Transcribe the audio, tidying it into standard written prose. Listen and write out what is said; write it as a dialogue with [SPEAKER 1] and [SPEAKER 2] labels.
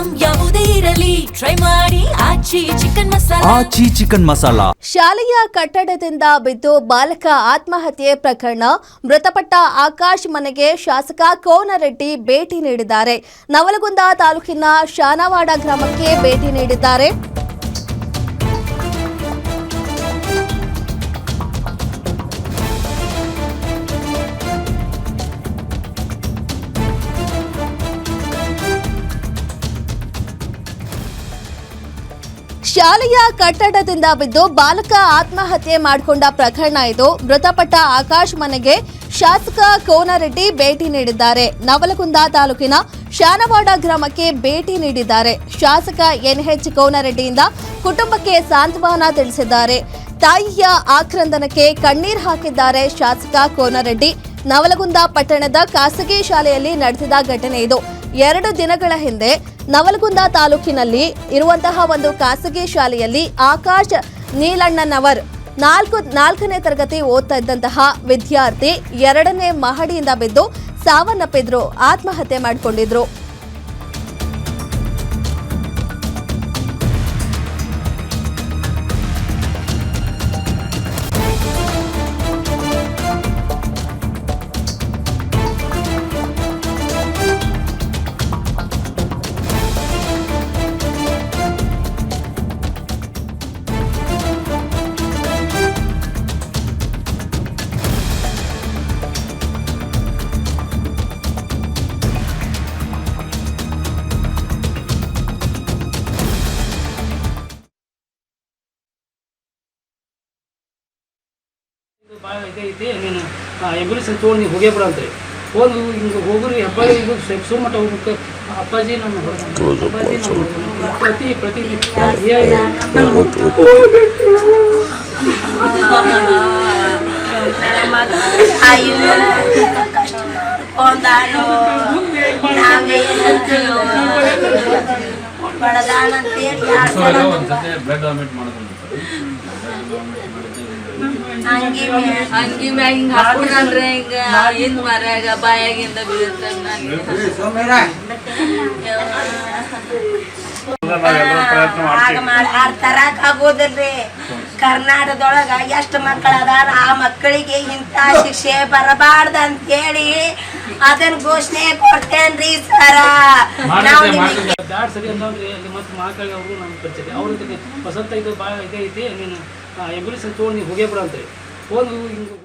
[SPEAKER 1] Item ಯಾವುದೇ ಇರಲಿ try ಮಾಡಿ ಆಚಿ ಚಿಕನ್ ಮಸಾಲಾ.
[SPEAKER 2] ಶಾಲೆಯ ಕಟ್ಟಡದಿಂದ ಬಿದ್ದು ಬಾಲಕ ಆತ್ಮಹತ್ಯೆ ಪ್ರಕರಣ ಮೃತಪಟ್ಟ ಆಕಾಶ್ ಮನೆಗೆ ಶಾಸಕ ಕೋನರೆಡ್ಡಿ ಭೇಟಿ ನೀಡಿದ್ದಾರೆ. ನವಲಗುಂದ ತಾಲೂಕಿನ ಶಾನವಾಡ ಗ್ರಾಮಕ್ಕೆ ಭೇಟಿ ನೀಡಿದ್ದಾರೆ. ಶಾಲೆಯ ಕಟ್ಟಡದಿಂದ ಬಿದ್ದು ಬಾಲಕ ಆತ್ಮಹತ್ಯೆ ಮಾಡಿಕೊಂಡ ಪ್ರಕರಣ ಇದು. ಮೃತಪಟ್ಟ ಆಕಾಶ್ ಮನೆಗೆ ಶಾಸಕ ಕೋನರೆಡ್ಡಿ ಭೇಟಿ ನೀಡಿದ್ದಾರೆ. ನವಲಗುಂದ ತಾಲೂಕಿನ ಶಾನವಾಡ ಗ್ರಾಮಕ್ಕೆ ಭೇಟಿ ನೀಡಿದ್ದಾರೆ. ಶಾಸಕ NH ಕೋನರೆಡ್ಡಿಯಿಂದ ಕುಟುಂಬಕ್ಕೆ ಸಾಂತ್ವನ ತಿಳಿಸಿದ್ದಾರೆ. ತಾಯಿಯ ಆಕ್ರಂದನಕ್ಕೆ ಕಣ್ಣೀರು ಹಾಕಿದ್ದಾರೆ ಶಾಸಕ ಕೋನರೆಡ್ಡಿ. ನವಲಗುಂದ ಪಟ್ಟಣದ ಖಾಸಗಿ ಶಾಲೆಯಲ್ಲಿ ನಡೆಸಿದ ಘಟನೆ ಇದು. 2 ದಿನಗಳ ಹಿಂದೆ ನವಲಗುಂದ ತಾಲೂಕಿನಲ್ಲಿ ಇರುವಂತಹ ಒಂದು ಖಾಸಗಿ ಶಾಲೆಯಲ್ಲಿ ಆಕಾಶ್ ನೀಲಣ್ಣನವರ್ 4ನೇ ತರಗತಿ ಓದ್ತಾ ಇದ್ದಂತಹ ವಿದ್ಯಾರ್ಥಿ 2ನೇ ಮಹಡಿಯಿಂದ ಬಿದ್ದು ಸಾವನ್ನಪ್ಪಿದ್ರು, ಆತ್ಮಹತ್ಯೆ ಮಾಡಿಕೊಂಡಿದ್ರು.
[SPEAKER 3] ಐತೆ ನೀನು ಆಂಬ್ಯುಲೆನ್ಸ್ ತೊಗೊಂಡು ನೀವು ಹೋಗೇ ಬಿಡ ಅಂತ ಹೋಗಿ ಹಿಂಗೆ ಹೋಗ್ರಿ ಹೆಬ್ಬಾಳಿ ಇದು ಸುಮಟ್ಟ ಹೋಗ್ಬೇಕು. ಅಪ್ಪಾಜಿ ನಮ್ಮ ಅಪ್ಪಾಜಿ ನಮ್ಮ ಪ್ರತಿ
[SPEAKER 4] ಅಂಗಿ ಮ್ಯಾಗ ಹಿಂಗ ಹಾಕೊಂಡ್ರೆ ಹಿಂಗ ಹಿಂದ್ ಮರ್ಯಾಗ ಬಾಯಾಗಿಂದ ಬೀಳುತ್ತೆ.
[SPEAKER 5] ತರಾಕ್ ಆಗೋದಿಲ್ರಿ. ಕರ್ನಾಟಕದೊಳಗ ಎಷ್ಟು ಮಕ್ಕಳ ಅದಾರ, ಆ ಮಕ್ಕಳಿಗೆ ಇಂತ ಶಿಕ್ಷೆ ಬರಬಾರ್ದ ಅಂತ ಹೇಳಿ ಅದನ್ನ ಘೋಷಣೆ ಕೊಡ್ತೇನ್ರಿ ಸರ.
[SPEAKER 3] ಸರಿ ಅಂದ್ರಿ ಅಲ್ಲಿ ಮತ್ತೆ ಮಕ್ಕಳಿಗೆ ಅವರು ನಮ್ಗೆ ಪರಿಚಯ ಅವ್ರ ವಸಂತ ಇದು ಭಾಳ ಐತೆ ನೀನು ಆಂಬ್ಯುಲೆನ್ಸ್ ತೊಗೊಂಡು ನೀವು ಹೋಗೇ ಬಿಡ ಅಂತ ಹೋಗಿ ಹಿಂಗೆ